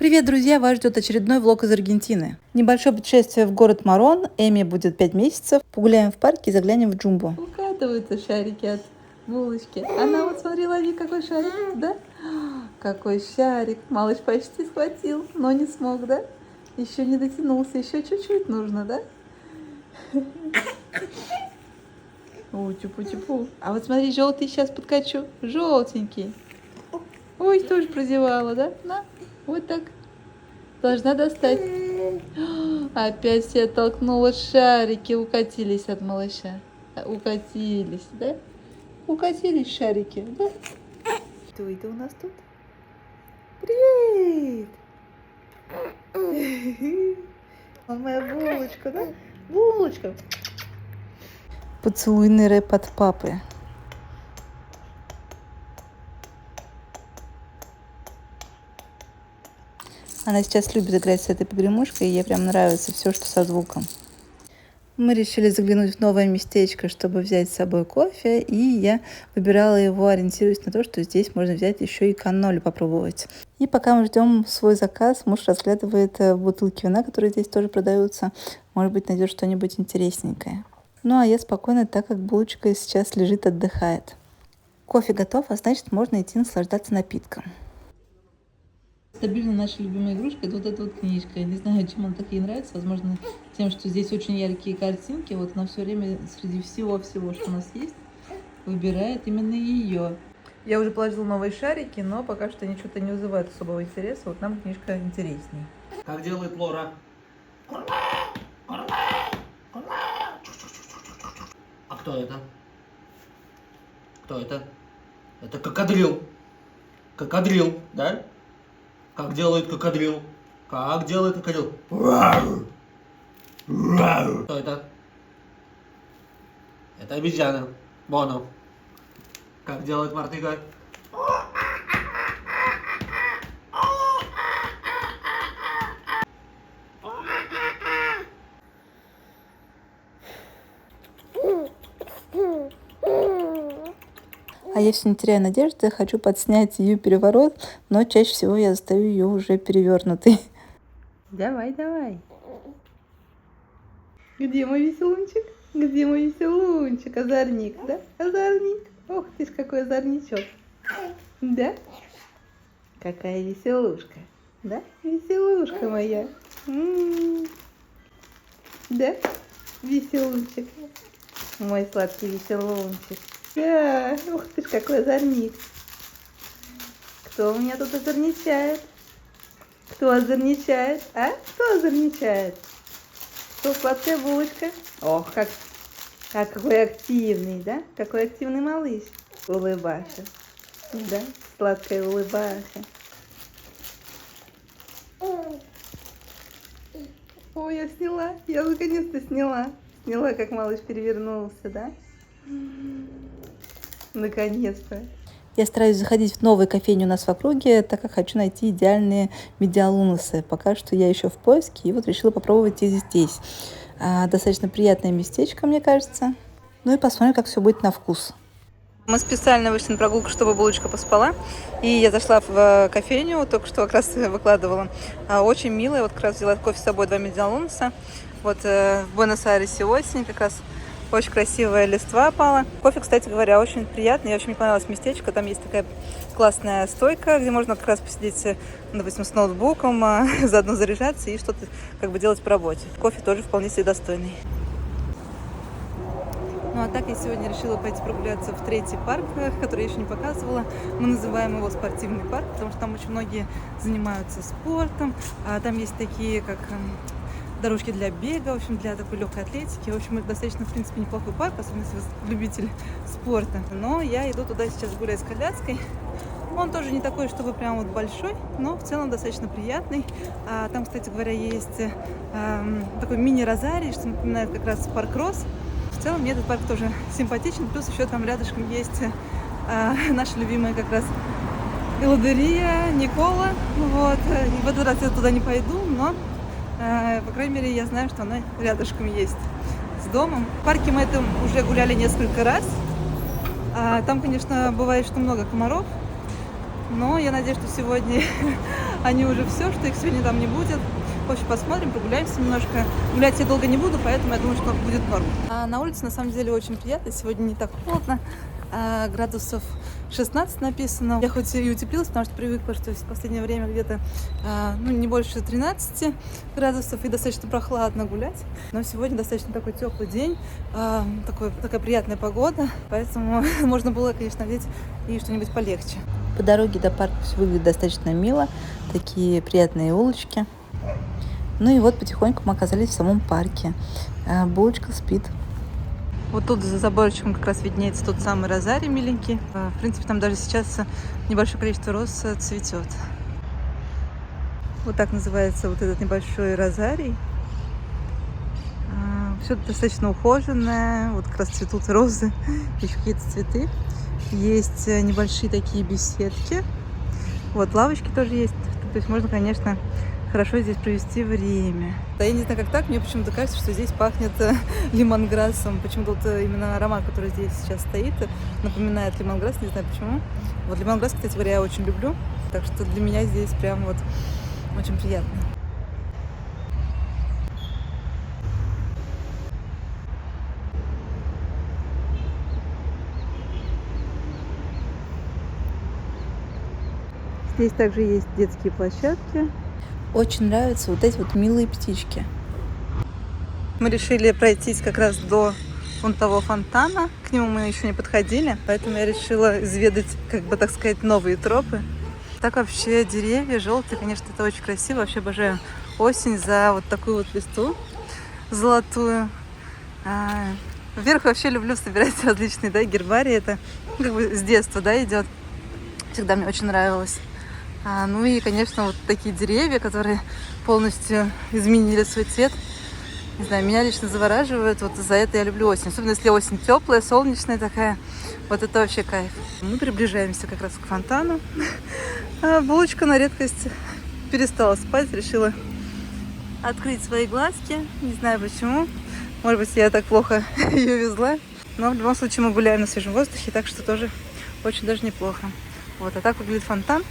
Привет, друзья! Вас ждет очередной влог из Аргентины. Небольшое путешествие в город Марон. Эми будет 5 месяцев. Погуляем в парке и заглянем в Джумбо. Укатываются шарики от булочки. Она вот смотри, лови, какой шарик, да? Какой шарик. Малыш почти схватил, но не смог, да? Еще не дотянулся, еще чуть-чуть нужно, да? Ой, чупу-чупу. А вот смотри, желтый сейчас подкачу. Желтенький. Ой, тоже прозевала, да? На, вот так. Должна достать. Опять все оттолкнула шарики. Укатились от малыша. Укатились, да? Укатились шарики, да? Кто это у нас тут? Привет! Моя булочка, да? Булочка. Поцелуйный рэп от папы. Она сейчас любит играть с этой погремушкой, и ей прям нравится все, что со звуком. Мы решили заглянуть в новое местечко, чтобы взять с собой кофе, и я выбирала его, ориентируясь на то, что здесь можно взять еще и каннолю попробовать. И пока мы ждем свой заказ, муж разглядывает бутылки вина, которые здесь тоже продаются. Может быть, найдет что-нибудь интересненькое. Ну а я спокойно, так как булочка сейчас лежит, отдыхает. Кофе готов, а значит, можно идти наслаждаться напитком. Стабильно наша любимая игрушка — это вот эта вот книжка. Я не знаю, чем она так ей нравится. Возможно, тем, что здесь очень яркие картинки. Вот она все время среди всего-всего, что у нас есть, выбирает именно ее. Я уже положила новые шарики, но пока что они что-то не вызывают особого интереса. Вот нам книжка интересней. Как делает Лора? А кто это? Кто это? Это кокодрил. Кокодрил, да? Как делает кокодрил? Как делает кокодрил? Кто это? Это обезьяна. Боно. Как делает мартыга? А я все не теряю надежды, хочу подснять ее переворот, но чаще всего я застаю ее уже перевернутой. Давай, давай. Где мой веселунчик? Где мой веселунчик? Озорник, да? Озорник. Ох ты ж, какой озорничок. Да? Какая веселушка. Да? Веселушка моя. Да? Веселунчик. Мой сладкий веселунчик. Да, ух ты ж, какой озорник. Кто у меня тут озорничает? Кто озорничает? А? Кто озорничает? Что, сладкая булочка? Ох, какой активный, да? Какой активный малыш. Улыбаша. Да, сладкая улыбаша. Ой, я сняла. Я наконец-то сняла. Сняла, как малыш перевернулся, да? Наконец-то. Я стараюсь заходить в новые кофейни у нас в округе, так как хочу найти идеальные медиалунусы. Пока что я еще в поиске, и вот решила попробовать их здесь. Достаточно приятное местечко, мне кажется. Ну и посмотрим, как все будет на вкус. Мы специально вышли на прогулку, чтобы булочка поспала. И я зашла в кофейню, только что как раз выкладывала. Очень милая, вот как раз взяла кофе с собой, 2 медиалунуса. Вот в Буэнос-Айресе осень, как раз очень красивая листва пала. Кофе, кстати говоря, очень приятный. Очень мне понравилось местечко. Там есть такая классная стойка, где можно как раз посидеть, допустим, с ноутбуком, заодно заряжаться и что-то как бы делать по работе. Кофе тоже вполне себе достойный. Ну а так я сегодня решила пойти прогуляться в третий парк, который я еще не показывала. Мы называем его спортивный парк, потому что там очень многие занимаются спортом. Там есть такие, как дорожки для бега, в общем, для такой легкой атлетики. В общем, это достаточно, в принципе, неплохой парк, особенно если вы любитель спорта. Но я иду туда сейчас гулять с коляской. Он тоже не такой, чтобы прям вот большой, но в целом достаточно приятный. Там, кстати говоря, есть такой мини-розарий, что напоминает как раз парк Росс. В целом мне этот парк тоже симпатичен. Плюс еще там рядышком есть наша любимая как раз Элодерия, Никола. Вот. И в этот раз я туда не пойду, но по крайней мере, я знаю, что она рядышком есть с домом. В парке мы это уже гуляли несколько раз. Там, конечно, бывает, что много комаров. Но я надеюсь, что сегодня они уже все, что их сегодня там не будет. В общем, посмотрим, прогуляемся немножко. Гулять я долго не буду, поэтому я думаю, что будет норм. А на улице на самом деле очень приятно. Сегодня не так холодно. Градусов 16 написано. Я хоть и утеплилась, потому что привыкла, что в последнее время где-то не больше 13 градусов и достаточно прохладно гулять. Но сегодня достаточно такой теплый день, такая приятная погода, поэтому можно было, конечно, надеть и что-нибудь полегче. По дороге до парка все выглядит достаточно мило, такие приятные улочки. Ну и вот потихоньку мы оказались в самом парке. Булочка спит. Вот тут за заборчиком как раз виднеется тот самый розарий миленький. В принципе, там даже сейчас небольшое количество роз цветет. Вот так называется вот этот небольшой розарий. Все достаточно ухоженное. Вот как раз цветут розы, еще какие-то цветы. Есть небольшие такие беседки. Вот лавочки тоже есть. То есть можно, конечно, хорошо здесь провести время. Да, я не знаю, как так, мне почему-то кажется, что здесь пахнет лимонграссом. Почему-то вот именно аромат, который здесь сейчас стоит, напоминает лимонграсс, не знаю почему. Вот лимонграсс, кстати говоря, я очень люблю, так что для меня здесь прям вот очень приятно. Здесь также есть детские площадки. Очень нравятся вот эти вот милые птички. Мы решили пройтись как раз до вон того фонтана. К нему мы еще не подходили, поэтому я решила изведать, как бы так сказать, новые тропы. Так вообще деревья желтые, конечно, это очень красиво. Вообще обожаю осень за вот такую вот листву золотую. Во-первых, вообще люблю собирать различные, гербарии. Это как бы с детства, идет. Всегда мне очень нравилось. Ну и, конечно, вот такие деревья, которые полностью изменили свой цвет. Не знаю, меня лично завораживают. Вот за это я люблю осень. Особенно если осень теплая, солнечная такая. Вот это вообще кайф. Мы приближаемся как раз к фонтану. Булочка на редкость перестала спать. Решила открыть свои глазки. Не знаю почему. Может быть, я так плохо ее везла. Но в любом случае мы гуляем на свежем воздухе, так что тоже очень даже неплохо. Вот, а так выглядит фонтан.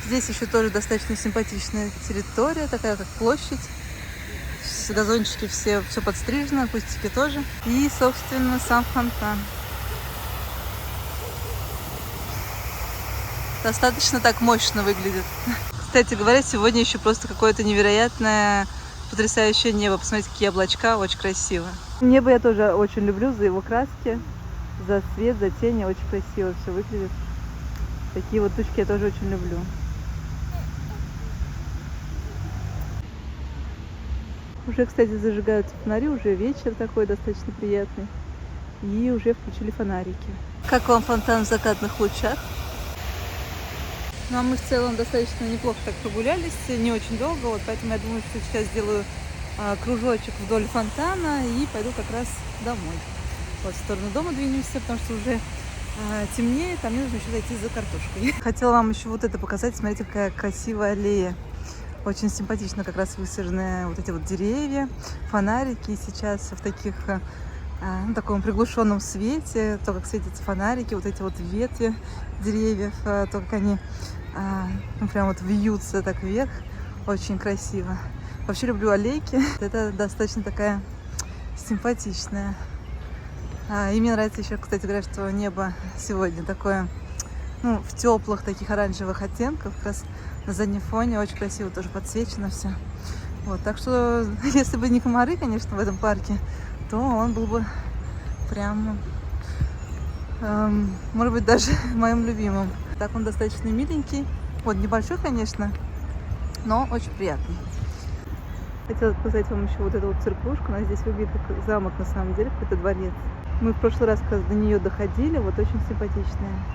Здесь еще тоже достаточно симпатичная территория, такая как площадь. Газончики все подстрижено, кустики тоже. И, собственно, сам фонтан. Достаточно так мощно выглядит. Кстати говоря, сегодня еще просто какое-то невероятное, потрясающее небо. Посмотрите, какие облачка, очень красиво. Небо я тоже очень люблю за его краски, за свет, за тени. Очень красиво все выглядит. Такие вот тучки я тоже очень люблю. Уже, кстати, зажигаются фонари, уже вечер такой достаточно приятный. И уже включили фонарики. Как вам фонтан в закатных лучах? Ну, а мы в целом достаточно неплохо так прогулялись, не очень долго, вот поэтому я думаю, что сейчас сделаю кружочек вдоль фонтана и пойду как раз домой. Вот в сторону дома двинемся, потому что уже темнеет, а мне нужно еще зайти за картошкой. Хотела вам еще вот это показать, смотрите, какая красивая аллея. Очень симпатично как раз высажены вот эти вот деревья, фонарики сейчас в таком приглушенном свете, то, как светятся фонарики, вот эти вот ветви деревьев, то, как они прям вот вьются так вверх, очень красиво. Вообще люблю аллейки, это достаточно такая симпатичная. И мне нравится еще, кстати говоря, что небо сегодня такое, в теплых таких оранжевых оттенках, как раз на заднем фоне очень красиво тоже подсвечено все. Вот, так что, если бы не комары, конечно, в этом парке, то он был бы прям, может быть, даже моим любимым. Так он достаточно миленький. Вот, небольшой, конечно, но очень приятный. Хотела показать вам еще вот эту вот церквушку. Она здесь выглядит как замок, на самом деле, какой-то дворец. Мы в прошлый раз, когда до нее доходили, вот очень симпатичная.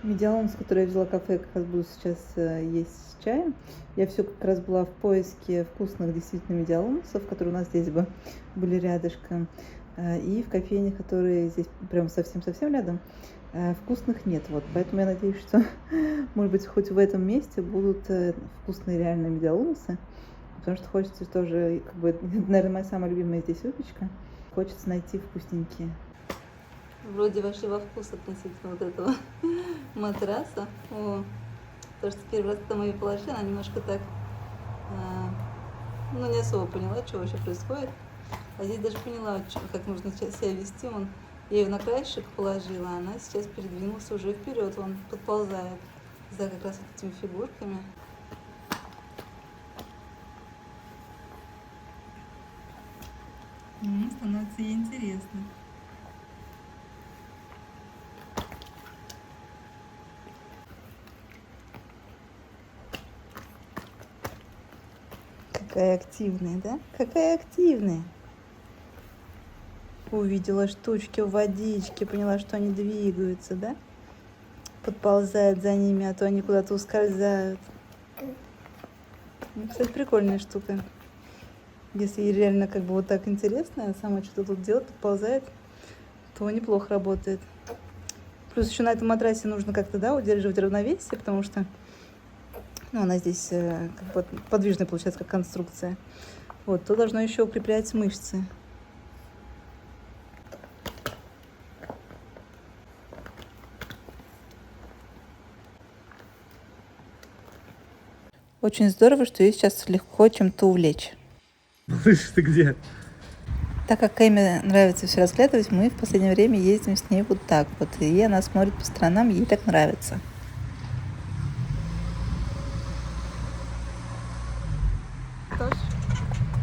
Медиалонс, который я взяла в кафе, как раз буду сейчас есть с чаем. Я все как раз была в поиске вкусных действительно медиалонсов, которые у нас здесь бы были рядышком. И в кофейне, которые здесь прям совсем-совсем рядом, вкусных нет. Вот. Поэтому я надеюсь, что, может быть, хоть в этом месте будут вкусные реальные медиалонсы. Потому что хочется тоже, наверное, моя самая любимая здесь выпечка. Хочется найти вкусненькие. Вроде вошли во вкус относительно вот этого матраса. О, потому что первый раз, когда мы ее положили, она немножко так, ну, не особо поняла, что вообще происходит. А здесь даже поняла, как нужно себя вести. Я ее на краешек положила, а она сейчас передвинулась уже вперед, он подползает за как раз вот этими фигурками. Становится ей интересно. Какая активная, да? Какая активная. Увидела штучки в водичке, поняла, что они двигаются, да? Подползает за ними, а то они куда-то ускользают. Ну, кстати, прикольная штука. Если ей реально как бы вот так интересно, а сама что-то тут делает, подползает, то неплохо работает. Плюс еще на этом матрасе нужно как-то, да, удерживать равновесие, потому что она здесь как бы подвижная получается, как конструкция. Вот, то должно еще укреплять мышцы. Очень здорово, что ее сейчас легко чем-то увлечь. Слышь, ты где? Так как Эми нравится все разглядывать, мы в последнее время ездим с ней вот так вот. И она смотрит по сторонам, ей так нравится.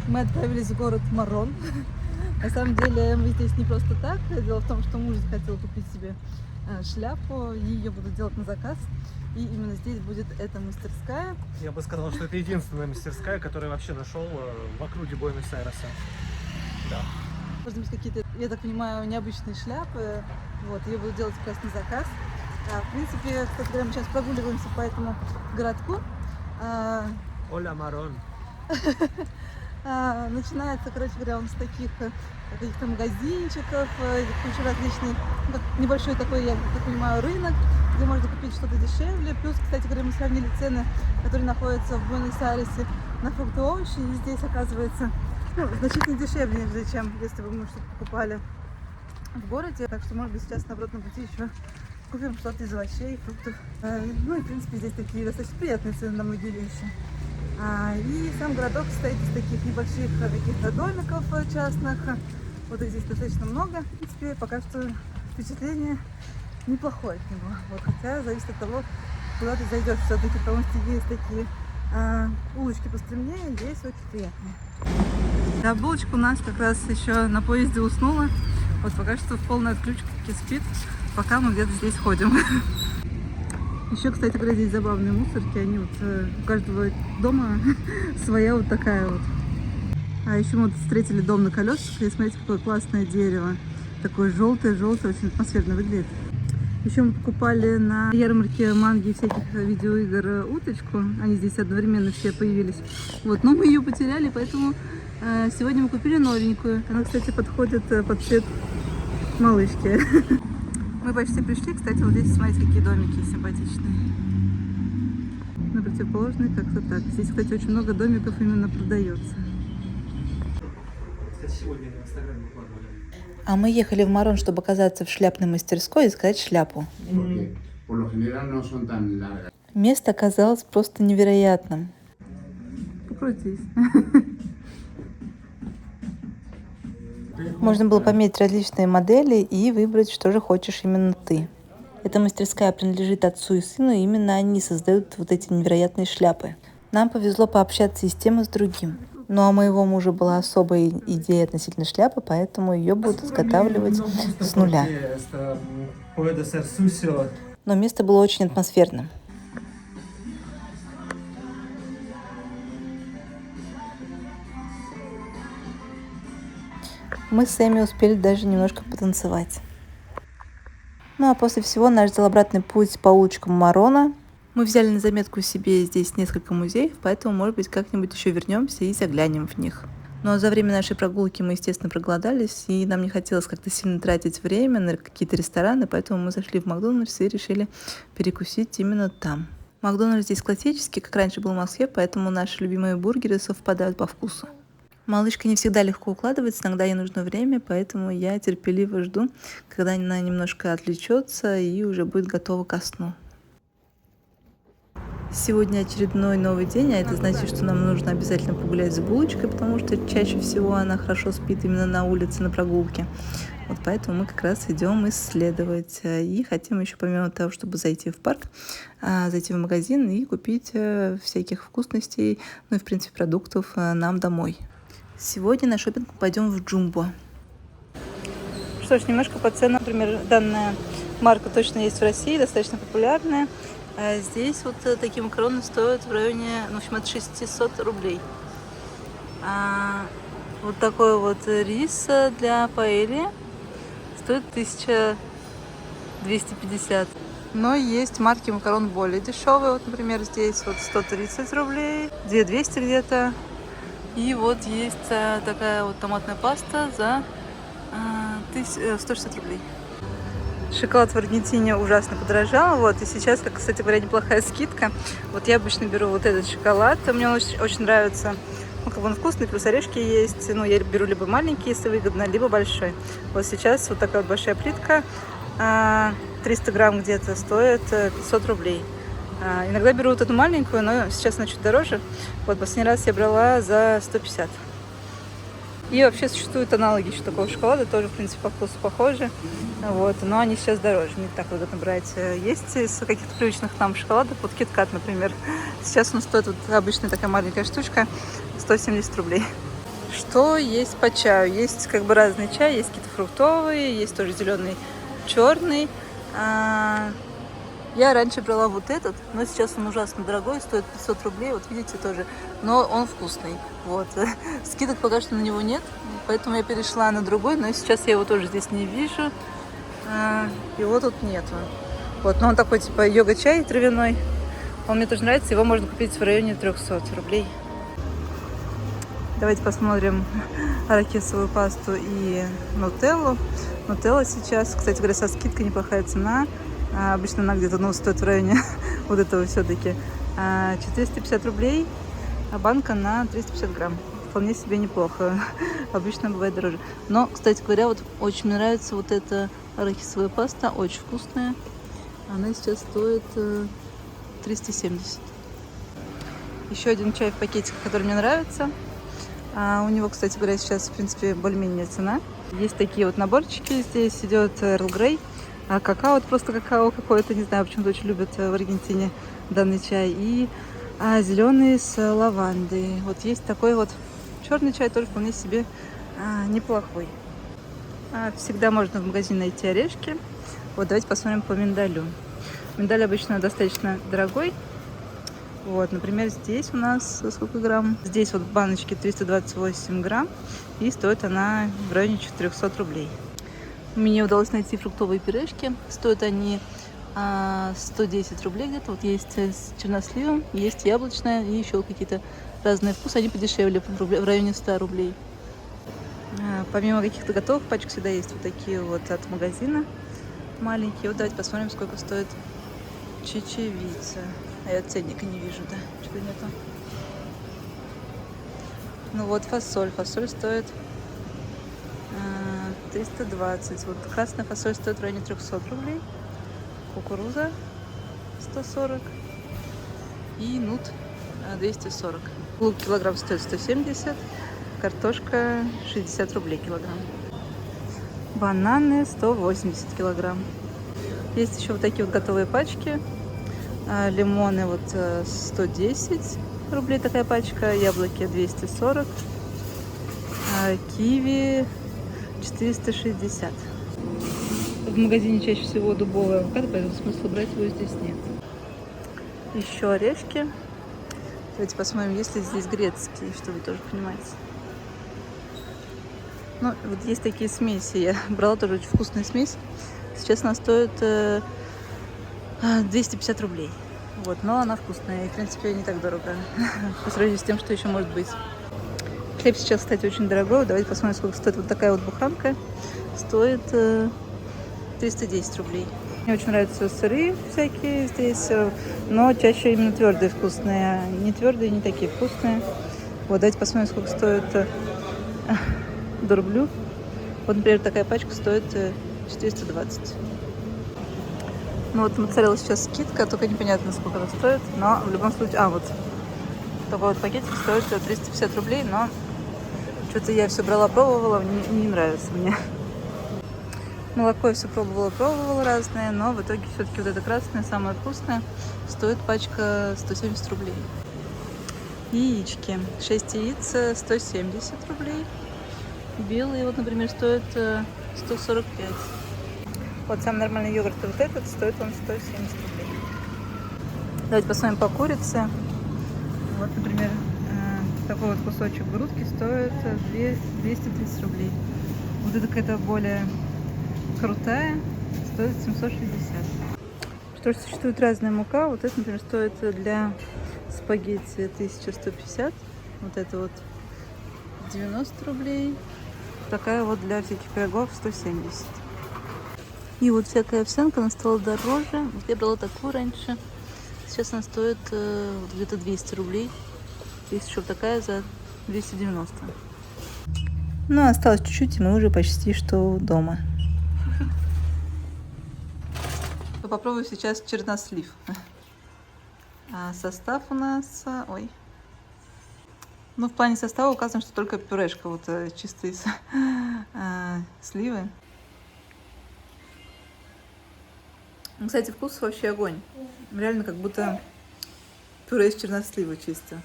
Мы отправились в город Марон. На самом деле мы здесь не просто так. Дело в том, что муж захотел купить себе шляпу, и ее будут делать на заказ. И именно здесь будет эта мастерская. Я бы сказал, что это единственная мастерская, которую я вообще нашел в округе Буэнос-Айреса. Да. Может быть, какие-то, я так понимаю, необычные шляпы. Вот, ее будут делать как раз на заказ. В принципе, кстати говоря, мы сейчас прогуливаемся по этому городку. Оля Марон. Начинается, короче говоря, он с таких каких-то магазинчиков, куча различных, небольшой такой, я так понимаю, рынок, где можно купить что-то дешевле. Плюс, кстати говоря, мы сравнили цены, которые находятся в Буэнос-Айресе на фрукты и овощи, и здесь оказывается значительно дешевле, чем если бы мы что-то покупали в городе. Так что, может быть, сейчас на обратном пути еще купим что-то из овощей, фруктов. Ну и, в принципе, здесь такие достаточно приятные цены на многие вещи. И сам городок состоит из таких небольших каких-то домиков частных. Вот их здесь достаточно много. В принципе, пока что впечатление неплохое от него. Вот, хотя зависит от того, куда ты зайдешь все-таки, потому что есть такие улочки постремнее, здесь очень приятные. Да, булочка у нас как раз еще на поезде уснула. Вот пока что в полной отключке спит, пока мы где-то здесь ходим. Еще, кстати говоря, здесь забавные мусорки, они вот у каждого дома своя вот такая вот. А еще мы вот встретили дом на колесах, и смотрите, какое классное дерево. Такое желтое-желтое, очень атмосферно выглядит. Еще мы покупали на ярмарке манги и всяких видеоигр уточку. Они здесь одновременно все появились. Вот, но мы ее потеряли, поэтому сегодня мы купили новенькую. Она, кстати, подходит под цвет малышки. Мы почти пришли, кстати, вот здесь, смотрите, какие домики симпатичные. На противоположной как-то так. Здесь, кстати, очень много домиков именно продается. А мы ехали в Марон, чтобы оказаться в шляпной мастерской и искать шляпу. Место оказалось просто невероятным. Покрутись. Можно было пометить различные модели и выбрать, что же хочешь именно ты. Эта мастерская принадлежит отцу и сыну, и именно они создают вот эти невероятные шляпы. Нам повезло пообщаться и с тем, и с другим. Ну а у моего мужа была особая идея относительно шляпы, поэтому ее будут изготавливать с нуля. Но место было очень атмосферным. Мы с Эми успели даже немножко потанцевать. Ну а после всего нас ждал обратный путь по улочкам Марона. Мы взяли на заметку себе здесь несколько музеев, поэтому, может быть, как-нибудь еще вернемся и заглянем в них. Ну а за время нашей прогулки мы, естественно, проголодались, и нам не хотелось как-то сильно тратить время на какие-то рестораны, поэтому мы зашли в Макдональдс и решили перекусить именно там. Макдональдс здесь классический, как раньше был в Москве, поэтому наши любимые бургеры совпадают по вкусу. Малышка не всегда легко укладывается, иногда ей нужно время, поэтому я терпеливо жду, когда она немножко отвлечется и уже будет готова ко сну. Сегодня очередной новый день, а это значит, что нам нужно обязательно погулять с булочкой, потому что чаще всего она хорошо спит именно на улице, на прогулке. Вот поэтому мы как раз идем исследовать. И хотим еще, помимо того, чтобы зайти в парк, зайти в магазин и купить всяких вкусностей, ну и, в принципе, продуктов нам домой. Сегодня на шопинг мы пойдем в Джумбо. Что ж, немножко по ценам. Например, данная марка точно есть в России, достаточно популярная. А здесь вот такие макароны стоят в районе, ну, в общем, от 600 рублей. Вот такой вот рис для паэльи стоит 1250. Но есть марки макарон более дешевые. Вот, например, здесь вот 130 рублей, 2200 где-то. И вот есть такая вот томатная паста за 160 рублей. Шоколад в Аргентине ужасно подорожал, вот, и сейчас, как, кстати говоря, неплохая скидка. Вот я обычно беру вот этот шоколад, мне он очень нравится, ну, как бы он вкусный, плюс орешки есть, ну, я беру либо маленький, если выгодно, либо большой. Вот сейчас вот такая вот большая плитка, 300 грамм где-то стоит 500 рублей. Иногда беру вот эту маленькую, но сейчас она чуть дороже. Вот, последний раз я брала за 150. И вообще существуют аналоги еще такого шоколада, тоже, в принципе, по вкусу похожи. Вот, но они сейчас дороже, не так выгодно брать. Есть из каких-то привычных нам шоколадов, вот KitKat, например. Сейчас он стоит, вот обычная такая маленькая штучка, 170 рублей. Что есть по чаю? Есть как бы разный чай, есть какие-то фруктовые, есть тоже зеленый, черный. Я раньше брала вот этот, но сейчас он ужасно дорогой, стоит 500 рублей, вот видите тоже. Но он вкусный, вот. Скидок пока что на него нет, поэтому я перешла на другой, но сейчас я его тоже здесь не вижу. Его тут нету. Вот, но он такой типа йога-чай травяной. Он мне тоже нравится, его можно купить в районе 300 рублей. Давайте посмотрим арахисовую пасту и нутеллу. Нутелла сейчас, кстати говоря, со скидкой неплохая цена. Обычно она где-то, ну, стоит в районе вот этого все-таки 450 рублей, а банка на 350 грамм. Вполне себе неплохо. Обычно бывает дороже. Но, кстати говоря, вот очень мне нравится вот эта арахисовая паста, очень вкусная. Она сейчас стоит 370. Еще один чай в пакетиках, который мне нравится. У него, кстати говоря, сейчас, в принципе, более-менее цена. Есть такие вот наборчики. Здесь идет Эрл Грей. Какао, это просто какао какое-то, не знаю, почему-то очень любят в Аргентине данный чай. И зеленый с лавандой. Вот есть такой вот черный чай, тоже вполне себе неплохой. Всегда можно в магазине найти орешки. Вот давайте посмотрим по миндалю. Миндаль обычно достаточно дорогой. Вот, например, здесь у нас сколько грамм? Здесь вот в баночке 328 грамм. И стоит она в районе 400 рублей. Мне удалось найти фруктовые пюрешки. Стоят они 110 рублей где-то. Вот есть с черносливом, есть яблочная и еще какие-то разные вкусы. Они подешевле, в районе 100 рублей. Помимо каких-то готовых пачек всегда есть вот такие вот от магазина маленькие. Вот давайте посмотрим, сколько стоит чечевица. Я ценника не вижу, да? Что-то нету. Ну вот фасоль. Фасоль стоит 320. Вот красная фасоль стоит в районе 300 рублей. Кукуруза 140. И нут 240. Лук килограмм стоит 170. Картошка 60 рублей килограмм. Бананы 180 килограмм. Есть еще вот такие вот готовые пачки. Лимоны вот 110 рублей такая пачка. Яблоки 240. Киви 460. В магазине чаще всего дубовый авокадо, поэтому смысла брать его здесь нет. Еще орешки. Давайте посмотрим, есть ли здесь грецкие, чтобы тоже понимать. Ну, вот есть такие смеси. Я брала тоже очень вкусную смесь. Сейчас она стоит 250 рублей. Вот, но она вкусная и, в принципе, не так дорого по сравнению с тем, что еще может быть. Хлеб сейчас, кстати, очень дорогой. Давайте посмотрим, сколько стоит вот такая вот буханка. Стоит 310 рублей. Мне очень нравятся сыры всякие здесь, но чаще именно твердые вкусные. Не твердые, не такие вкусные. Вот, давайте посмотрим, сколько стоит дорблю. Вот, например, такая пачка стоит 420. Ну вот моцарелла сейчас скидка, только непонятно, сколько это стоит. Но в любом случае... вот такой вот пакетик стоит 350 рублей, но что-то я все брала, пробовала, не нравится мне. Молоко я все пробовала разное, но в итоге все-таки вот это красное, самое вкусное, стоит пачка 170 рублей. Яички. 6 яиц 170 рублей. Белые, вот, например, стоят 145. Вот самый нормальный йогурт вот этот стоит он 170 рублей. Давайте посмотрим по курице. Вот, например, такой вот кусочек грудки стоит 230 рублей. Вот это какая-то более крутая, стоит 760. Что ж, существует разная мука. Вот это, например, стоит для спагетти 1150. Вот это вот 90 рублей. Такая вот для всяких пирогов 170. И вот всякая овсянка, она стала дороже. Вот я брала такую раньше. Сейчас она стоит где-то 200 рублей. Есть еще такая за 290. Ну, осталось чуть-чуть, и мы уже почти что дома. Попробую сейчас чернослив. Состав у нас... Ой. Ну, в плане состава указано, что только пюрешка. Вот чистые сливы. Кстати, вкус вообще огонь. Реально как будто пюре из чернослива чисто.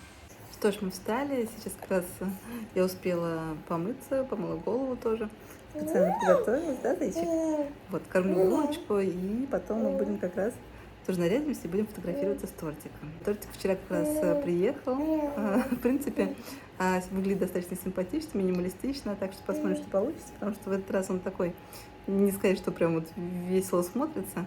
Что ж, мы встали. Сейчас как раз я успела помыться, помыла голову тоже. Специально приготовилась, да, зайчик? Вот, кормлю булочку, и потом мы будем как раз тоже нарядимся и будем фотографироваться с тортиком. Тортик вчера как раз приехал. В принципе, выглядит достаточно симпатично, минималистично, так что посмотрим, что получится, потому что в этот раз он такой, не сказать, что прям вот весело смотрится,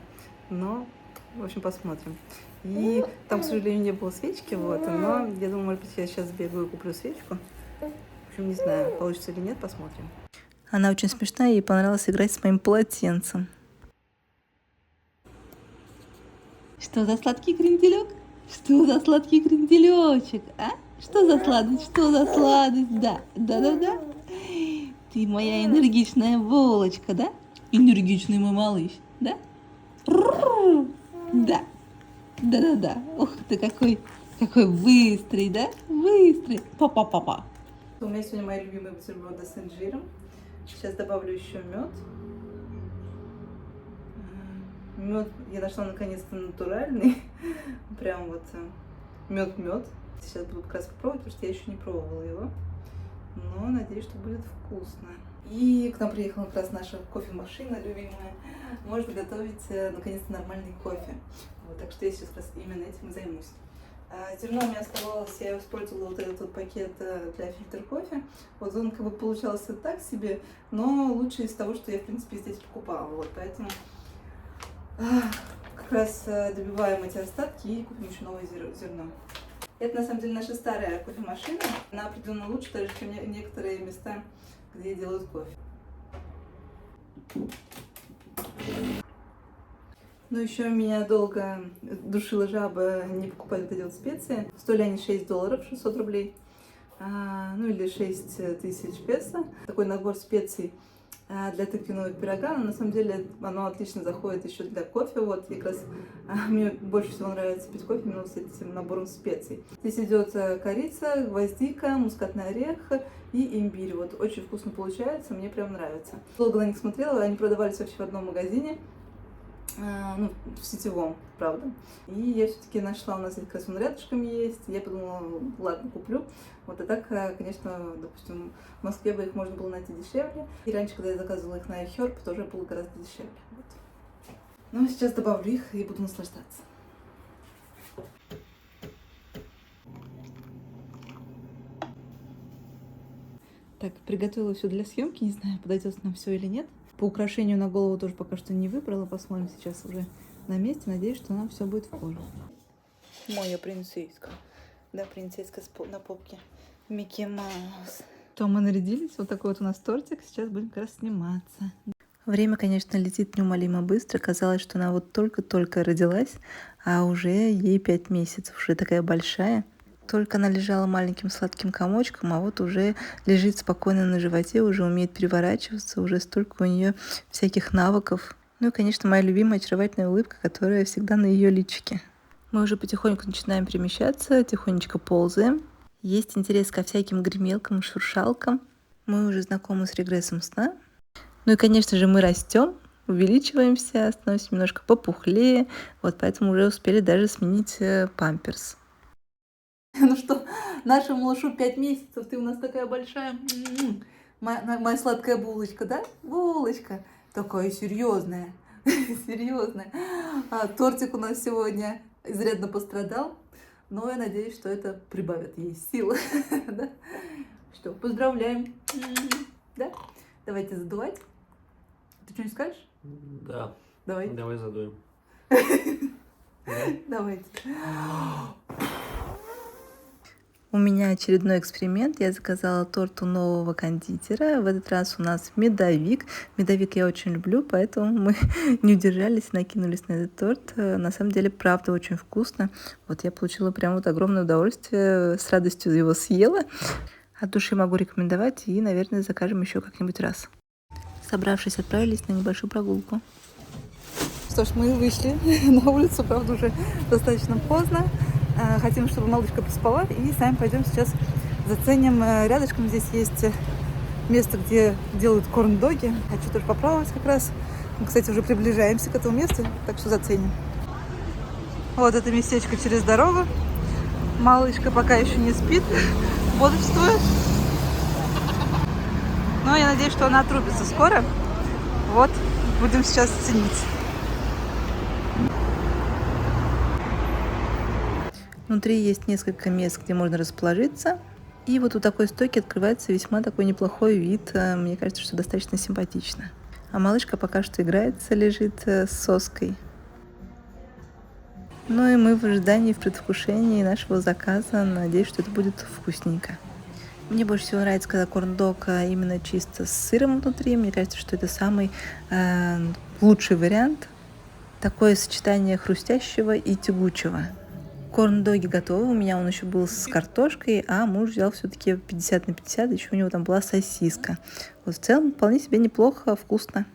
но, в общем, посмотрим. И там, к сожалению, не было свечки, вот, но я думаю, может быть, я сейчас сбегаю и куплю свечку. В общем, не знаю, получится или нет, посмотрим. Она очень смешная, ей понравилось играть с моим полотенцем. Что за сладкий кренделек? Что за сладкий кренделечек, а? Что за сладость? Что за сладость? Да. Ты моя энергичная булочка, да? Энергичный мой малыш, да? Да. Да. Ух ты, какой быстрый, да? Быстрый. Папа. У меня сегодня мои любимые бутерброды с инжиром. Сейчас добавлю еще мед. Мед я нашла наконец-то натуральный. Прям вот мед. Сейчас буду как раз попробовать, потому что я еще не пробовала его. Но надеюсь, что будет вкусно. И к нам приехала как раз наша кофемашина любимая. Может готовить наконец-то нормальный кофе. Вот, так что я сейчас как раз именно этим и займусь. Зерно у меня оставалось, я использовала вот этот вот пакет для фильтра кофе. Вот он как бы получался так себе, но лучше из того, что я в принципе здесь покупала. Вот, поэтому как раз добиваем эти остатки и купим еще новое зерно. Это на самом деле наша старая кофемашина. Она определенно лучше, даже чем некоторые места, где делают кофе. Но еще меня долго душила жаба не покупать вот эти вот специи. Стоили они $6, 600 рублей. Ну или 6 тысяч песо. Такой набор специй для тыквенного пирога. Но на самом деле оно отлично заходит еще для кофе. Вот, и как раз мне больше всего нравится пить кофе именно с этим набором специй. Здесь идет корица, гвоздика, мускатный орех и имбирь. Вот, очень вкусно получается, мне прям нравится. Долго на них смотрела, они продавались вообще в одном магазине. Ну, в сетевом, правда. И я все-таки нашла, у нас как раз он рядышком есть. Я подумала, ладно, куплю. Вот, а так, конечно, допустим, в Москве бы их можно было найти дешевле. И раньше, когда я заказывала их на iHerb, тоже было гораздо дешевле. Вот. Но сейчас добавлю их и буду наслаждаться. Так, приготовила все для съемки. Не знаю, подойдет нам все или нет. По украшению на голову тоже пока что не выбрала. Посмотрим сейчас уже на месте. Надеюсь, что нам все будет в кожу. Моя принцесска. Да, принцесска на попке. Микки Маус. То мы нарядились. Вот такой вот у нас тортик. Сейчас будем как раз сниматься. Время, конечно, летит неумолимо быстро. Казалось, что она вот только-только родилась, а уже ей 5 месяцев. Уже такая большая. Только она лежала маленьким сладким комочком, а вот уже лежит спокойно на животе, уже умеет переворачиваться, уже столько у нее всяких навыков Ну и, конечно, моя любимая очаровательная улыбка, которая всегда на ее личике. Мы уже потихоньку начинаем перемещаться, тихонечко ползаем. Есть интерес ко всяким гремелкам, шуршалкам. Мы уже знакомы с регрессом сна. Ну и, конечно же, мы растем, увеличиваемся, становимся немножко попухлее. Вот поэтому уже успели даже сменить памперс. Ну что, нашему малышу 5 месяцев, ты у нас такая большая. Моя сладкая булочка, да? Булочка. Такая серьезная. Серьезная. Тортик у нас сегодня изрядно пострадал, но я надеюсь, что это прибавит ей сил. Да? Что, поздравляем. Да? Давайте задувать. Ты что-нибудь скажешь? Да. Давай. Давай задуем. Давайте. У меня очередной эксперимент. Я заказала торт у нового кондитера. В этот раз у нас медовик. Медовик я очень люблю, поэтому мы не удержались, накинулись на этот торт. На самом деле, правда, очень вкусно. Вот я получила прям вот огромное удовольствие. С радостью его съела. От души могу рекомендовать и, наверное, закажем еще как-нибудь раз. Собравшись, отправились на небольшую прогулку. Что ж, мы вышли на улицу, правда, уже достаточно поздно. Хотим, чтобы малышка поспала, и сами пойдем сейчас заценим. Рядышком здесь есть место, где делают корн-доги. Хочу тоже попробовать как раз. Мы, кстати, уже приближаемся к этому месту, так что заценим. Вот это местечко через дорогу. Малышка пока еще не спит, бодрствует. Но я надеюсь, что она отрубится скоро. Вот, будем сейчас ценить. Внутри есть несколько мест, где можно расположиться. И вот у такой стойки открывается весьма такой неплохой вид. Мне кажется, что достаточно симпатично. А малышка пока что играется, лежит с соской. Ну и мы в ожидании, в предвкушении нашего заказа. Надеюсь, что это будет вкусненько. Мне больше всего нравится, когда корн-дог именно чисто с сыром внутри. Мне кажется, что это самый лучший вариант. Такое сочетание хрустящего и тягучего. Корн-доги готовы, у меня он еще был с картошкой, а муж взял все-таки 50 на 50, еще у него там была сосиска. Вот в целом вполне себе неплохо, вкусно.